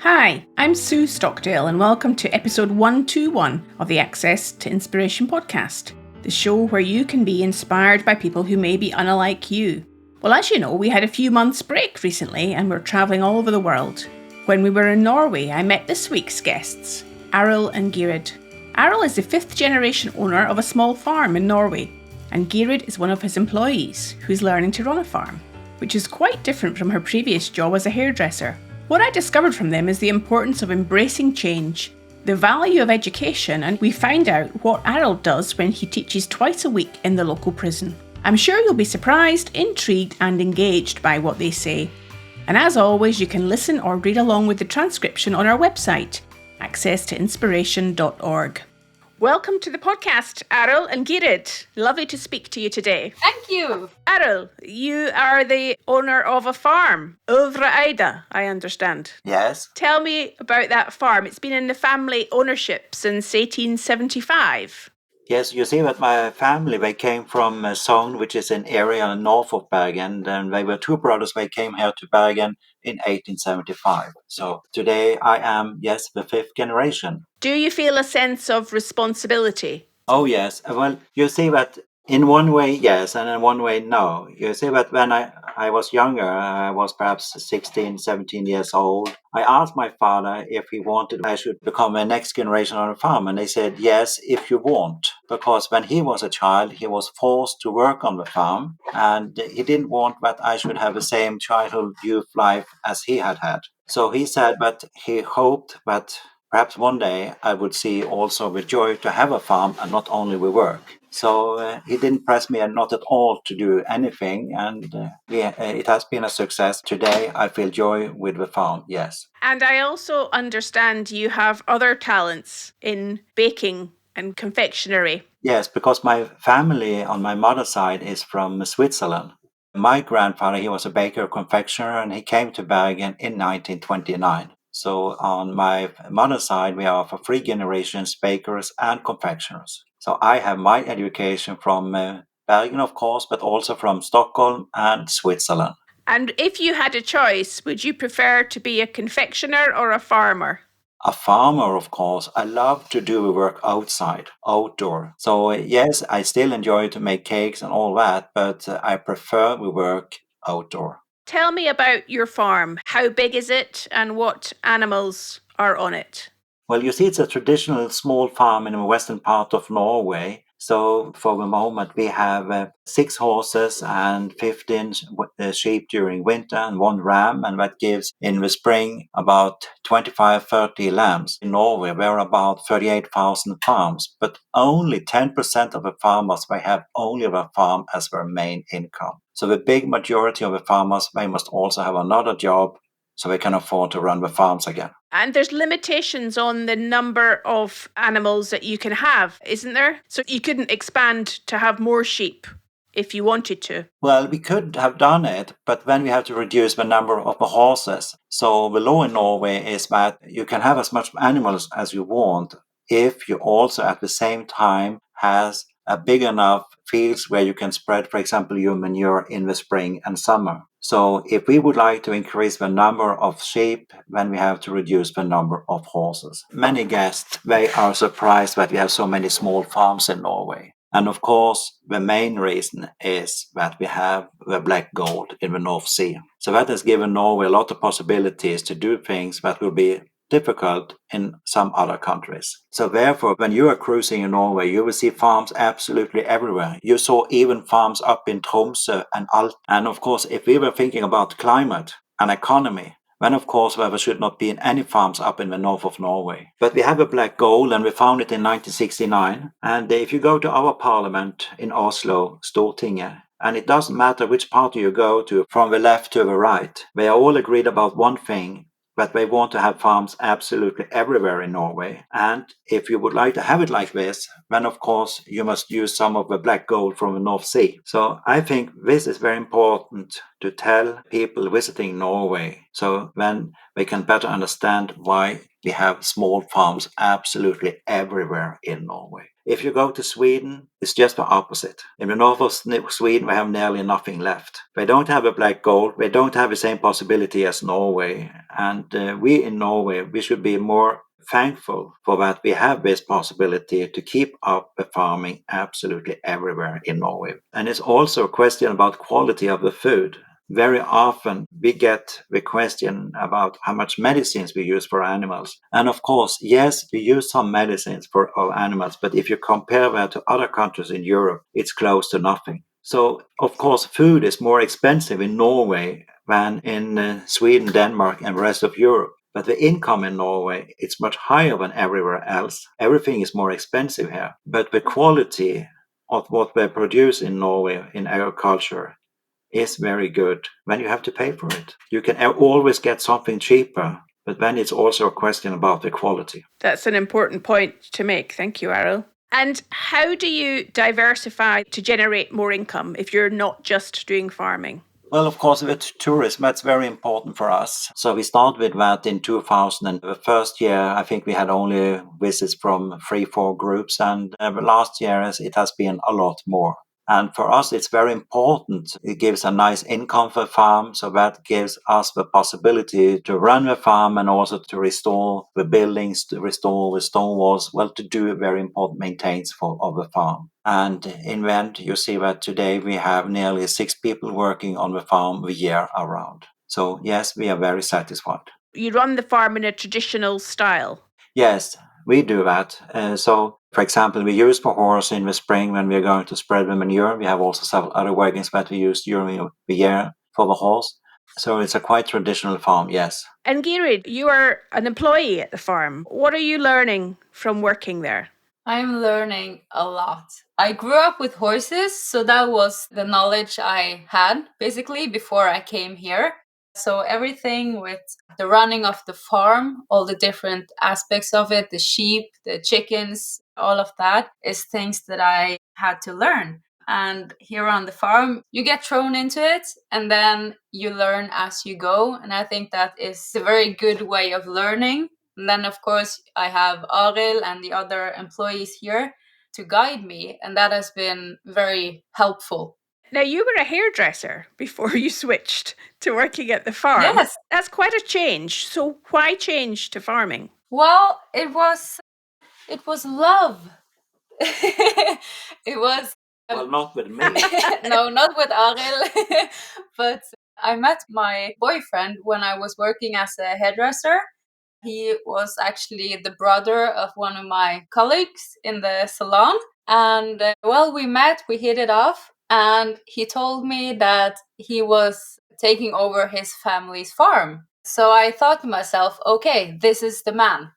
Hi, I'm Sue Stockdale and welcome to episode 121 of the Access to Inspiration podcast, the show where you can be inspired by people who may be unlike you. Well, as you know, we had a few months break recently and we're travelling all over the world. When we were in Norway, I met this week's guests, Arild and Gyrid. Arild is the fifth generation owner of a small farm in Norway, and Gyrid is one of his employees who's learning to run a farm, which is quite different from her previous job as a hairdresser. What I discovered from them is the importance of embracing change, the value of education, and we find out what Arild does when he teaches twice a week in the local prison. I'm sure you'll be surprised, intrigued and engaged by what they say. And as always, you can listen or read along with the transcription on our website, accesstoinspiration.org. Welcome to the podcast, Arild and Gyrid. Lovely to speak to you today. Thank you. Arild, you are the owner of a farm, Øvre-Eide, I understand. Yes. Tell me about that farm. It's been in the family ownership since 1875. Yes, you see that my family, they came from Sogn, which is an area north of Bergen, and they were two brothers. They came here to Bergen in 1875. So today I am, the fifth generation. Do you feel a sense of responsibility? Oh, yes. Well, you see that in one way, yes, and in one way, no. You see that when I was younger, I was perhaps 16, 17 years old, I asked my father if he wanted I should become the next generation on the farm, and they said, yes, if you want. Because when he was a child, he was forced to work on the farm, and he didn't want that I should have the same childhood, youth life as he had had. So he said that he hoped that perhaps one day I would see also the joy to have a farm and not only the work. So he didn't press me not at all to do anything, and it has been a success. Today I feel joy with the farm, yes. And I also understand you have other talents in baking and confectionery. Yes, because my family on my mother's side is from Switzerland. My grandfather, he was a baker, confectioner, and he came to Bergen in 1929. So on my mother's side, we are for three generations bakers and confectioners. So I have my education from Bergen, of course, but also from Stockholm and Switzerland. And if you had a choice, would you prefer to be a confectioner or a farmer? A farmer, of course. I love to do work outside, outdoor. So yes, I still enjoy to make cakes and all that, but I prefer we work outdoor. Tell me about your farm. How big is it and what animals are on it? Well, you see, it's a traditional small farm in the western part of Norway. So for the moment, we have 6 horses and 15 sheep during winter and 1 ram. And that gives in the spring about 25-30 lambs. In Norway, there are about 38,000 farms, but only 10% of the farmers, they have only the farm as their main income. So the big majority of the farmers, they must also have another job so they can afford to run the farms again. And there's limitations on the number of animals that you can have, isn't there? So you couldn't expand to have more sheep if you wanted to. Well, we could have done it, but then we have to reduce the number of the horses. So the law in Norway is that you can have as much animals as you want if you also at the same time has a big enough fields where you can spread, for example, your manure in the spring and summer. So if we would like to increase the number of sheep, then we have to reduce the number of horses. Many guests, they are surprised that we have so many small farms in Norway. And of course, the main reason is that we have the black gold in the North Sea. So that has given Norway a lot of possibilities to do things that will be difficult in some other countries. So therefore, when you are cruising in Norway, you will see farms absolutely everywhere. You saw even farms up in Tromsø and Alt. And of course, if we were thinking about climate and economy, then of course there should not be any farms up in the north of Norway. But we have a black gold and we found it in 1969. And if you go to our parliament in Oslo, Stortinget, and it doesn't matter which party you go to, from the left to the right, they are all agreed about one thing, that they want to have farms absolutely everywhere in Norway. And if you would like to have it like this, then of course you must use some of the black gold from the North Sea. So I think this is very important to tell people visiting Norway, so then they can better understand why we have small farms absolutely everywhere in Norway. If you go to Sweden, it's just the opposite. In the north of Sweden, we have nearly nothing left. They don't have a black gold. They don't have the same possibility as Norway. And we in Norway, we should be more thankful for that we have this possibility to keep up the farming absolutely everywhere in Norway. And it's also a question about quality of the food. Very often we get the question about how much medicines we use for animals. And of course, yes, we use some medicines for our animals, but if you compare that to other countries in Europe, it's close to nothing. So, of course, food is more expensive in Norway than in Sweden, Denmark, and the rest of Europe. But the income in Norway, it's much higher than everywhere else. Everything is more expensive here. But the quality of what they produce in Norway in agriculture is very good. When you have to pay for it, you can always get something cheaper, but then it's also a question about the quality. That's an important point to make. Thank you, Arild. And how do you diversify to generate more income if you're not just doing farming? Well, of course, with tourism, that's very important for us. So we started with that in 2000. And the first year, I think we had only visits from 3-4 groups. And the last year, it has been a lot more. And for us, it's very important. It gives a nice income for the farm. So that gives us the possibility to run the farm and also to restore the buildings, to restore the stone walls, well, to do very important maintenance of the farm. And in the end, you see that today we have nearly 6 people working on the farm the year around. So yes, we are very satisfied. You run the farm in a traditional style. Yes, we do that. So, for example, we use the horse in the spring when we are going to spread the manure. We have also several other wagons that we use during the year for the horse. So it's a quite traditional farm, yes. And Gyrid, you are an employee at the farm. What are you learning from working there? I'm learning a lot. I grew up with horses, so that was the knowledge I had basically before I came here. So everything with the running of the farm, all the different aspects of it, the sheep, the chickens, all of that is things that I had to learn. And here on the farm, you get thrown into it and then you learn as you go. And I think that is a very good way of learning. And then, of course, I have Arild and the other employees here to guide me. And that has been very helpful. Now, you were a hairdresser before you switched to working at the farm. Yes. That's quite a change. So why change to farming? Well, it was love. It was... Well, not with me. No, not with Arild. But I met my boyfriend when I was working as a hairdresser. He was actually the brother of one of my colleagues in the salon. And we met, we hit it off. And he told me that he was taking over his family's farm. So I thought to myself, okay, this is the man.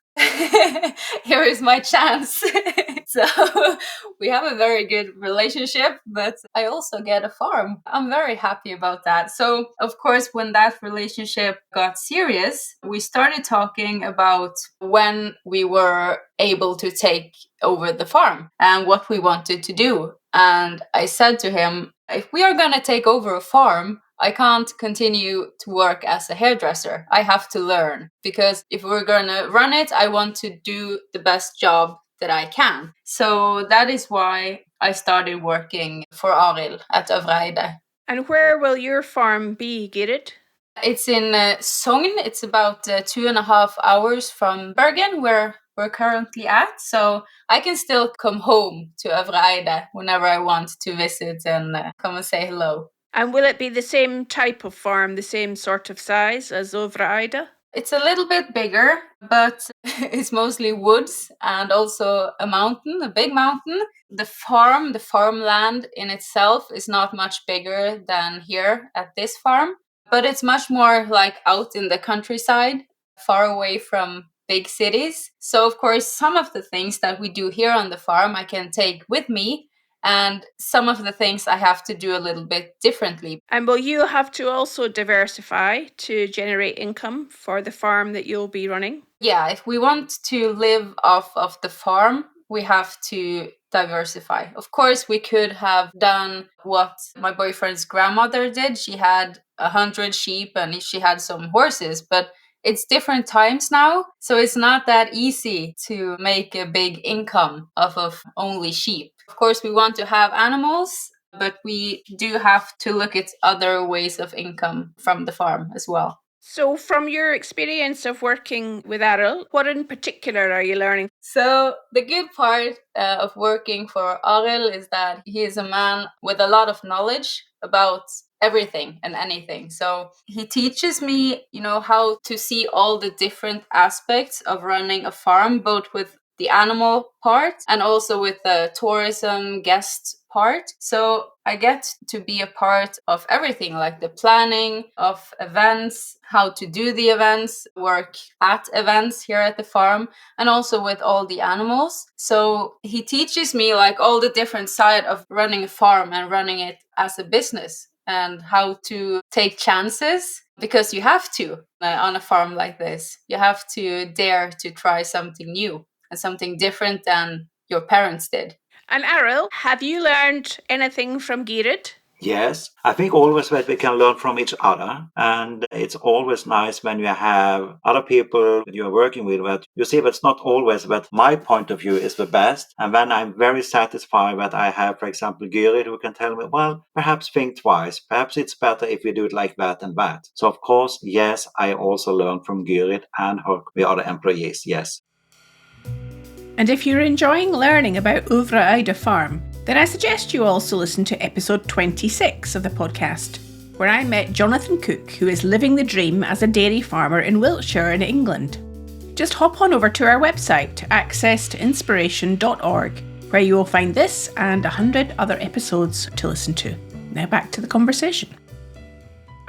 Here is my chance. So we have a very good relationship, but I also get a farm. I'm very happy about that. So, of course, when that relationship got serious, we started talking about when we were able to take over the farm and what we wanted to do. And I said to him, if we are going to take over a farm, I can't continue to work as a hairdresser. I have to learn, because if we're going to run it, I want to do the best job that I can. So that is why I started working for Arild at Øvre-Eide. And where will your farm be, Gyrid? It's in Sogn. It's about 2.5 hours from Bergen, where we're currently at. So I can still come home to Øvre-Eide whenever I want to visit and come and say hello. And will it be the same type of farm, the same sort of size as Øvre-Eide? It's a little bit bigger, but it's mostly woods and also a mountain, a big mountain. The farmland in itself is not much bigger than here at this farm, but it's much more like out in the countryside, far away from big cities. So, of course, some of the things that we do here on the farm I can take with me, and some of the things I have to do a little bit differently. And will you have to also diversify to generate income for the farm that you'll be running? Yeah, if we want to live off of the farm, we have to diversify. Of course, we could have done what my boyfriend's grandmother did. She had 100 sheep and she had some horses, but it's different times now, so it's not that easy to make a big income off of only sheep. Of course, we want to have animals, but we do have to look at other ways of income from the farm as well. So from your experience of working with Arild, what in particular are you learning? So the good part of working for Arild is that he is a man with a lot of knowledge about everything and anything. So he teaches me, how to see all the different aspects of running a farm, both with the animal part and also with the tourism guest part. So I get to be a part of everything, like the planning of events, how to do the events, work at events here at the farm, and also with all the animals. So he teaches me like all the different side of running a farm and running it as a business, and how to take chances, because you have to on a farm like this. You have to dare to try something new and something different than your parents did. And Arild, have you learned anything from Gyrid? Yes, I think always that we can learn from each other, and it's always nice when you have other people you're working with. But you see, that's not always that my point of view is the best, and then I'm very satisfied that I have, for example, Gyrid, who can tell me, well, perhaps think twice. Perhaps it's better if we do it like that and that. So of course, yes, I also learn from Gyrid and the other employees. Yes. And if you're enjoying learning about Øvre-Eide farm, then I suggest you also listen to episode 26 of the podcast, where I met Jonathan Cook, who is living the dream as a dairy farmer in Wiltshire in England. Just hop on over to our website, accesstoinspiration.org, where you will find this and 100 other episodes to listen to. Now back to the conversation.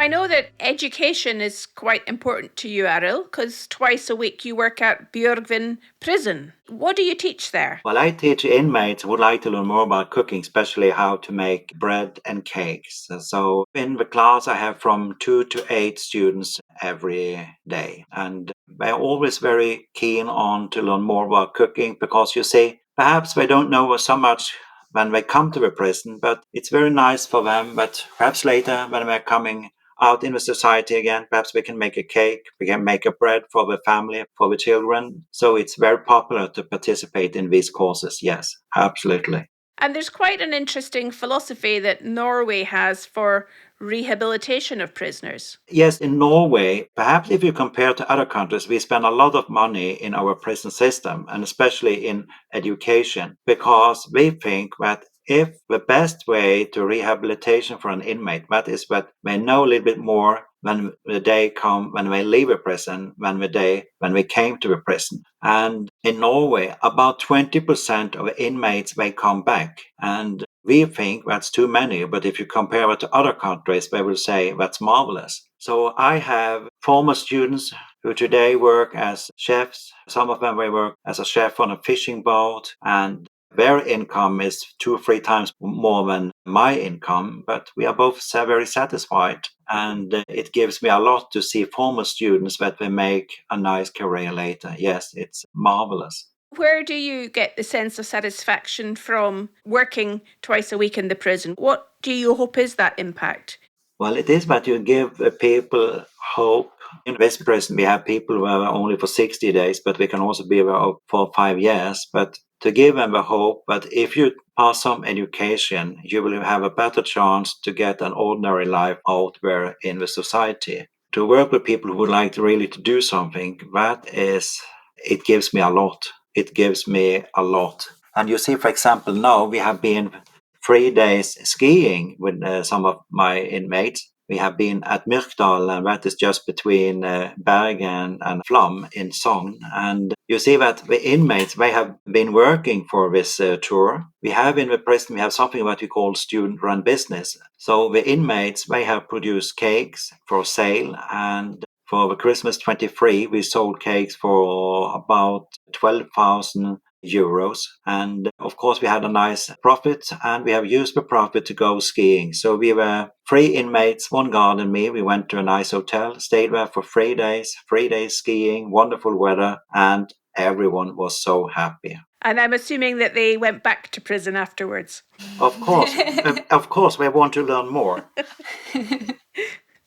I know that education is quite important to you, Arild, because twice a week you work at Bergen prison. What do you teach there? Well, I teach inmates who would like to learn more about cooking, especially how to make bread and cakes. So in the class, I have from 2 to 8 students every day. And they're always very keen on to learn more about cooking because, you see, perhaps they don't know so much when they come to the prison, but it's very nice for them. But perhaps later, when they're coming out in the society again, perhaps we can make a cake, we can make a bread for the family, for the children. So it's very popular to participate in these courses. Yes, absolutely. And there's quite an interesting philosophy that Norway has for rehabilitation of prisoners. Yes, in Norway, perhaps if you compare to other countries, we spend a lot of money in our prison system, and especially in education, because we think that if the best way to rehabilitation for an inmate, that is that they know a little bit more when the day come when they leave a prison, when the day when we came to a prison. And in Norway, about 20% of the inmates they come back, and we think that's too many, but if you compare it to other countries, they will say that's marvelous. So I have former students who today work as chefs. Some of them they work as a chef on a fishing boat, and their income is 2 or 3 times more than my income, but we are both very satisfied. And it gives me a lot to see former students that they make a nice career later. Yes, it's marvelous. Where do you get the sense of satisfaction from working twice a week in the prison? What do you hope is that impact? Well, it is that you give people hope. In this prison, we have people who are only for 60 days, but we can also be there for 5 years. But to give them the hope that if you pass some education, you will have a better chance to get an ordinary life out there in the society. To work with people who would like to really to do something, it gives me a lot. It gives me a lot. And you see, for example, now we have been 3 days skiing with some of my inmates. We have been at Myrkdal, and that is just between Bergen and Flom in Sogn. And you see that the inmates, they have been working for this tour. We have in the prison, we have something that we call student-run business. So the inmates, they have produced cakes for sale, and for the Christmas 23, we sold cakes for about 12,000 euros. And of course, we had a nice profit, and we have used the profit to go skiing. So we were 3 inmates, 1 guard and me. We went to a nice hotel, stayed there for 3 days skiing, wonderful weather, and everyone was so happy. And I'm assuming that they went back to prison afterwards. Of course, we want to learn more.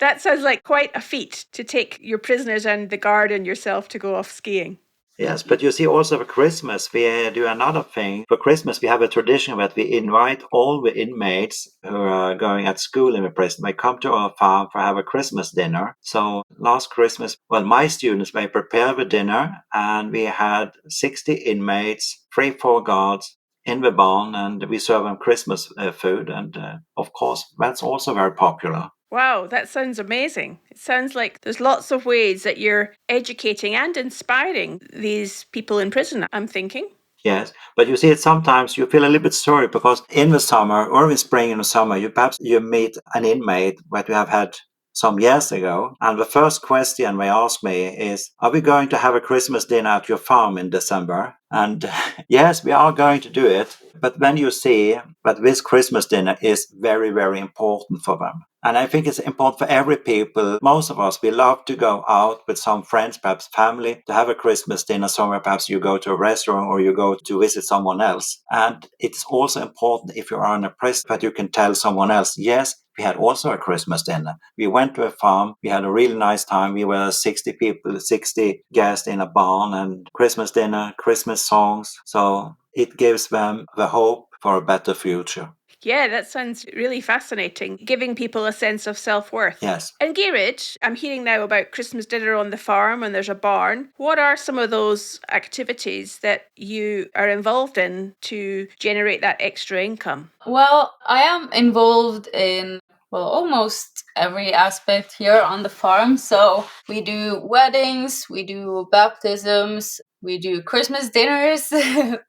That sounds like quite a feat to take your prisoners and the guard and yourself to go off skiing. Yes, but you see, also for Christmas, we do another thing. For Christmas, we have a tradition that we invite all the inmates who are going at school in the prison. They come to our farm for have a Christmas dinner. So last Christmas, well, my students, they prepare the dinner, and we had 60 inmates, 3-4 guards in the barn, and we serve them Christmas food. And of course, that's also very popular. Wow, that sounds amazing. It sounds like there's lots of ways that you're educating and inspiring these people in prison, I'm thinking. Yes, but you see, it sometimes you feel a little bit sorry because in the summer or in spring and the summer, you meet an inmate that you have had some years ago, and the first question they ask me is, "Are we going to have a Christmas dinner at your farm in December?" And yes, we are going to do it. But then you see that this Christmas dinner is very, very important for them. And I think it's important for every people. Most of us, we love to go out with some friends, perhaps family, to have a Christmas dinner somewhere. Perhaps you go to a restaurant or you go to visit someone else. And it's also important if you are in a prison that you can tell someone else, yes, we had also a Christmas dinner. We went to a farm. We had a really nice time. We were 60 people, 60 guests in a barn, and Christmas dinner, Christmas songs. So it gives them the hope for a better future. Yeah, that sounds really fascinating, giving people a sense of self-worth. Yes. And Gyrid, I'm hearing now about Christmas dinner on the farm and there's a barn. What are some of those activities that you are involved in to generate that extra income? Well, I am involved in almost every aspect here on the farm. So we do weddings, we do baptisms, we do Christmas dinners,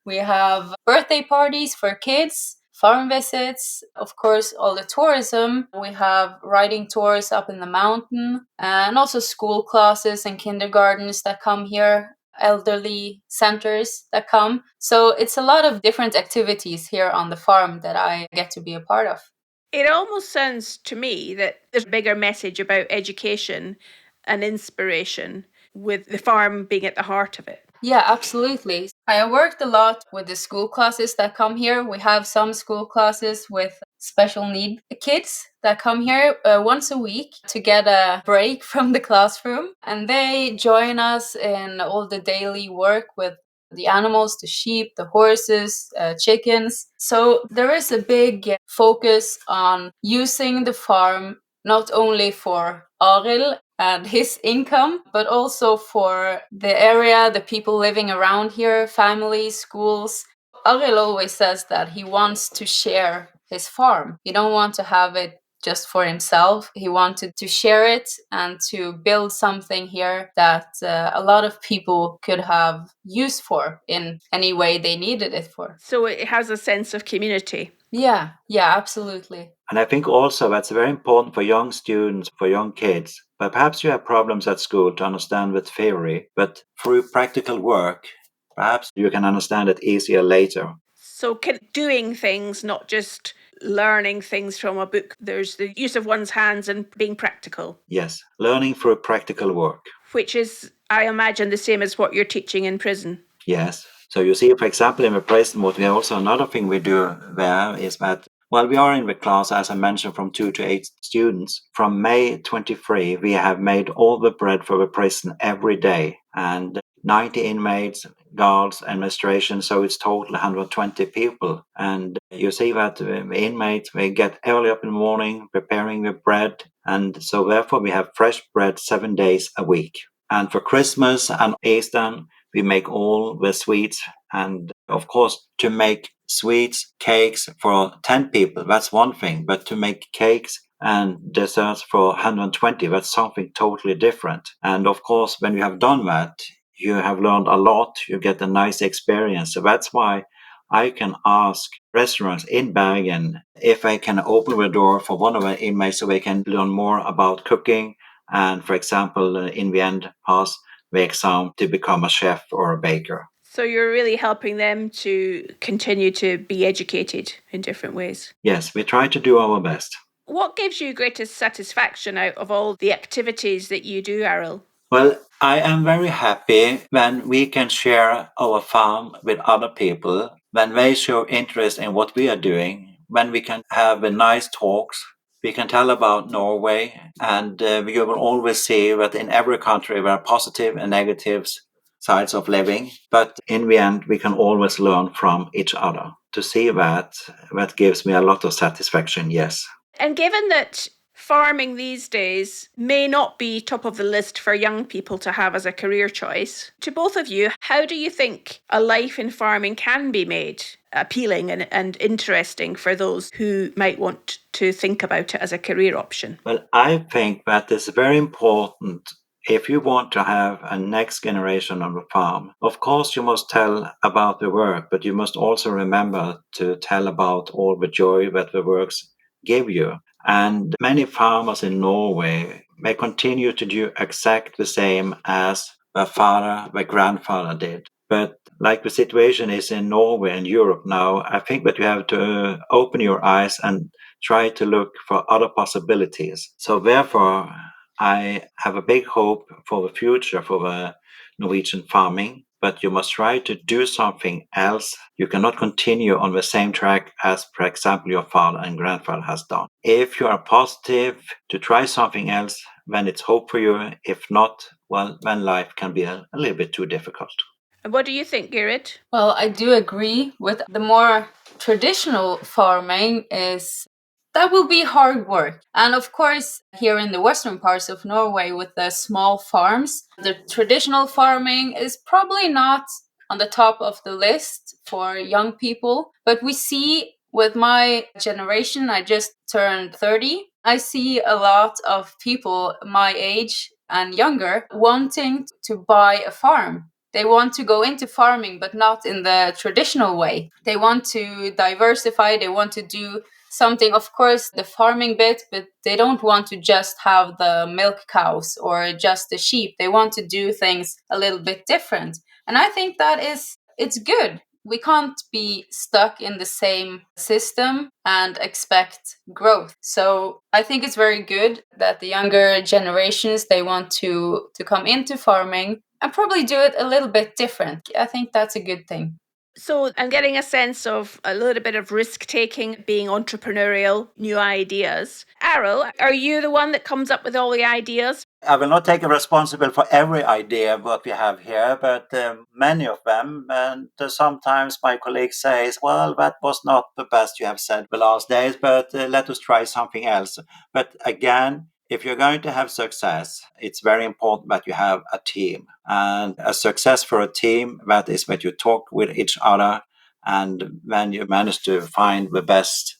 we have birthday parties for kids, farm visits, of course, all the tourism. We have riding tours up in the mountain, and also school classes and kindergartens that come here, elderly centers that come. So it's a lot of different activities here on the farm that I get to be a part of. It almost sounds to me that there's a bigger message about education and inspiration, with the farm being at the heart of it. Yeah, absolutely. I worked a lot with the school classes that come here. We have some school classes with special need kids that come here once a week to get a break from the classroom. And they join us in all the daily work with the animals, the sheep, the horses, chickens. So there is a big focus on using the farm not only for Arild and his income, but also for the area, the people living around here, families, schools. Arild always says that he wants to share his farm. He don't want to have it just for himself. He wanted to share it and to build something here that a lot of people could have use for in any way they needed it for. So it has a sense of community. Yeah, absolutely. And I think also that's very important for young students, for young kids. But perhaps you have problems at school to understand the theory, but through practical work, perhaps you can understand it easier later. So doing things, not just learning things from a book. There's the use of one's hands and being practical. Yes, learning through practical work. Which is, I imagine, the same as what you're teaching in prison. Yes. So you see, for example, in the prison, what we also another thing we do there is that while we are in the class, as I mentioned, from 2 to 8 students, from May 23, we have made all the bread for the prison every day. And 90 inmates, guards, administration, so it's total 120 people. And you see that the inmates, they get early up in the morning preparing the bread. And so therefore we have fresh bread 7 days a week. And for Christmas and Easter, we make all the sweets. And of course, to make sweets, cakes for 10 people, that's one thing. But to make cakes and desserts for 120, that's something totally different. And of course, when you have done that, you have learned a lot. You get a nice experience. So that's why I can ask restaurants in Bergen if I can open the door for one of the inmates so they can learn more about cooking and, for example, in the end, pass the exam to become a chef or a baker. So you're really helping them to continue to be educated in different ways. Yes, we try to do our best. What gives you greatest satisfaction out of all the activities that you do, Arild? Well, I am very happy when we can share our farm with other people, when they show interest in what we are doing, when we can have nice talks We can tell about Norway, and you will always see that in every country there are positive and negative sides of living. But in the end, we can always learn from each other. To see that gives me a lot of satisfaction, yes. And given that farming these days may not be top of the list for young people to have as a career choice, to both of you, how do you think a life in farming can be made appealing and interesting for those who might want to think about it as a career option? Well, I think that is very important. If you want to have a next generation on the farm, of course you must tell about the work, but you must also remember to tell about all the joy that the works give you. And many farmers in Norway may continue to do exactly the same as their father, their grandfather did. But like the situation is in Norway and Europe now, I think that you have to open your eyes and try to look for other possibilities. So therefore, I have a big hope for the future for the Norwegian farming, but you must try to do something else. You cannot continue on the same track as, for example, your father and grandfather has done. If you are positive to try something else, then it's hope for you. If not, well, then life can be a little bit too difficult. And what do you think, Gyrid? Well, I do agree with the more traditional farming is that will be hard work. And of course, here in the western parts of Norway with the small farms, the traditional farming is probably not on the top of the list for young people. But we see with my generation, I just turned 30, I see a lot of people my age and younger wanting to buy a farm. They want to go into farming, but not in the traditional way. They want to diversify, they want to do something, of course, the farming bit, but they don't want to just have the milk cows or just the sheep. They want to do things a little bit different. And I think it's good. We can't be stuck in the same system and expect growth. So I think it's very good that the younger generations, they want to come into farming and probably do it a little bit different. I think that's a good thing. So I'm getting a sense of a little bit of risk-taking, being entrepreneurial, new ideas. Arild, are you the one that comes up with all the ideas? I will not take responsibility for every idea what we have here, but many of them. And sometimes my colleague says, "Well, that was not the best you have said the last days, but let us try something else." But again, if you're going to have success, it's very important that you have a team. And a success for a team, that is when you talk with each other and when you manage to find the best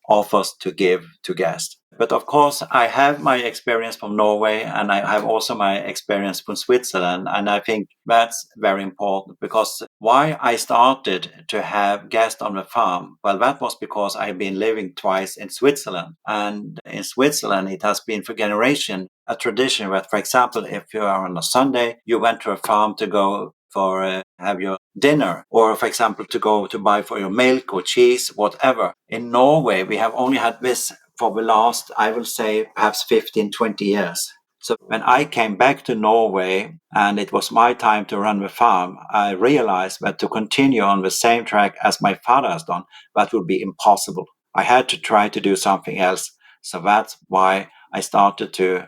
offers to give to guests. But of course, I have my experience from Norway and I have also my experience from Switzerland. And I think that's very important because why I started to have guests on the farm, well, that was because I've been living twice in Switzerland. And in Switzerland, it has been for generations a tradition that, for example, if you are on a Sunday, you went to a farm to go for have your dinner, or for example to go to buy for your milk or cheese, whatever. In Norway, we have only had this for the last, I will say, perhaps 15, 20 years. So when I came back to Norway and it was my time to run the farm, I realized that to continue on the same track as my father has done, that would be impossible. I had to try to do something else. So that's why I started to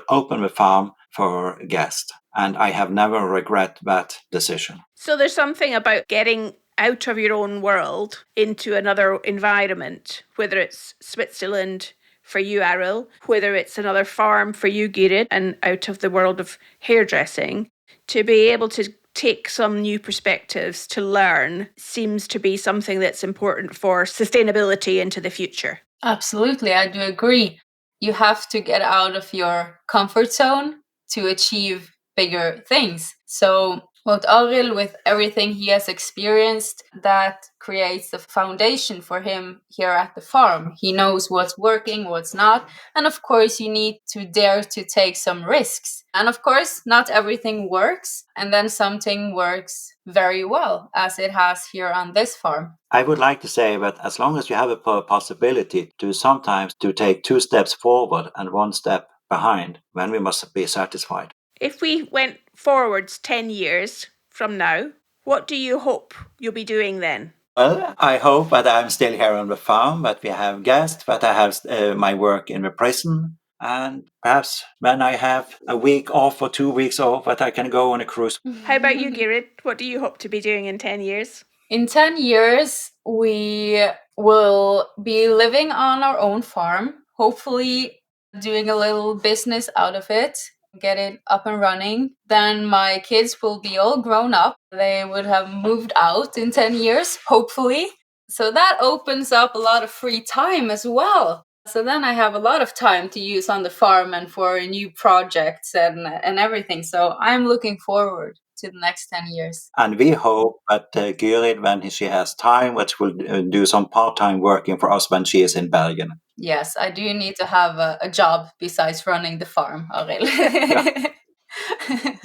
open the farm for guests. And I have never regret that decision. So there's something about getting out of your own world into another environment, whether it's Switzerland for you, Arild, whether it's another farm for you, Gyrid, and out of the world of hairdressing, to be able to take some new perspectives to learn seems to be something that's important for sustainability into the future. Absolutely, I do agree. You have to get out of your comfort zone to achieve bigger things. So what Arild, with everything he has experienced, that creates the foundation for him here at the farm. He knows what's working, what's not. And of course, you need to dare to take some risks. And of course, not everything works. And then something works very well, as it has here on this farm. I would like to say that as long as you have a possibility to sometimes to take 2 steps forward and 1 step behind, then we must be satisfied. If we went forwards 10 years from now, what do you hope you'll be doing then? Well, I hope that I'm still here on the farm, that we have guests, that I have my work in the prison, and perhaps when I have a week off or 2 weeks off, that I can go on a cruise. How about you, Gyrid? What do you hope to be doing in 10 years? In 10 years, we will be living on our own farm, hopefully doing a little business out of it, get it up and running. Then my kids will be all grown up. They would have moved out in 10 years, hopefully. So that opens up a lot of free time as well. So then I have a lot of time to use on the farm and for new projects and everything. So I'm looking forward to the next 10 years. And we hope that Gyrid, when she has time, that will do some part-time working for us when she is in Bergen. Yes, I do need to have a job besides running the farm, Arild. Yeah.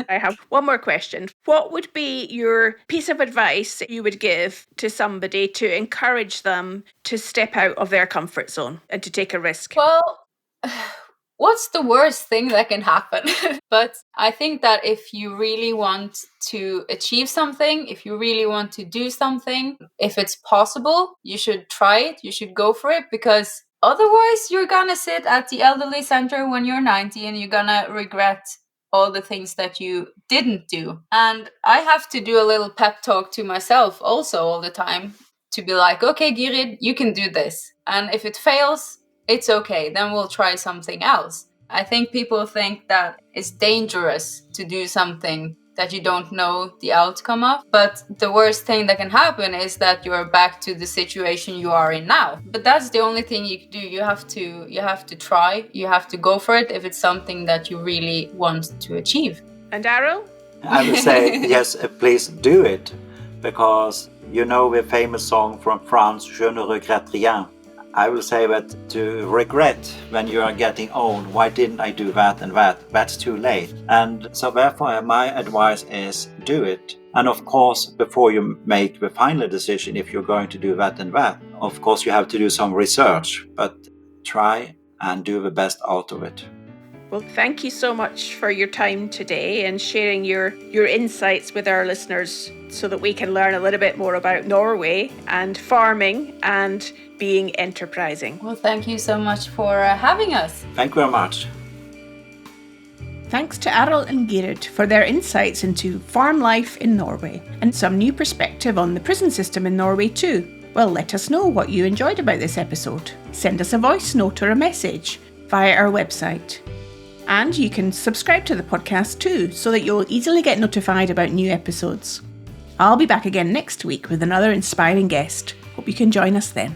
I have one more question. What would be your piece of advice you would give to somebody to encourage them to step out of their comfort zone and to take a risk? Well, what's the worst thing that can happen? But I think that if you really want to achieve something, if you really want to do something, if it's possible, you should try it, you should go for it, because otherwise you're gonna sit at the elderly center when you're 90 and you're gonna regret all the things that you didn't do. And I have to do a little pep talk to myself also all the time to be like, okay, Gyrid, you can do this. And if it fails, it's okay, then we'll try something else. I think people think that it's dangerous to do something that you don't know the outcome of. But the worst thing that can happen is that you're back to the situation you are in now. But that's the only thing you can do. You have to try, you have to go for it if it's something that you really want to achieve. And Arild? I would say, yes, please do it. Because you know the famous song from France, Je ne regrette rien. I will say that to regret when you are getting old, why didn't I do that and that? That's too late. And so therefore my advice is do it. And of course, before you make the final decision if you're going to do that and that, of course you have to do some research, but try and do the best out of it. Well, thank you so much for your time today and sharing your insights with our listeners so that we can learn a little bit more about Norway and farming and being enterprising. Well, thank you so much for having us. Thank you very much. Thanks to Arild and Gyrid for their insights into farm life in Norway and some new perspective on the prison system in Norway too. Well, let us know what you enjoyed about this episode. Send us a voice note or a message via our website. And you can subscribe to the podcast too, so that you'll easily get notified about new episodes. I'll be back again next week with another inspiring guest. Hope you can join us then.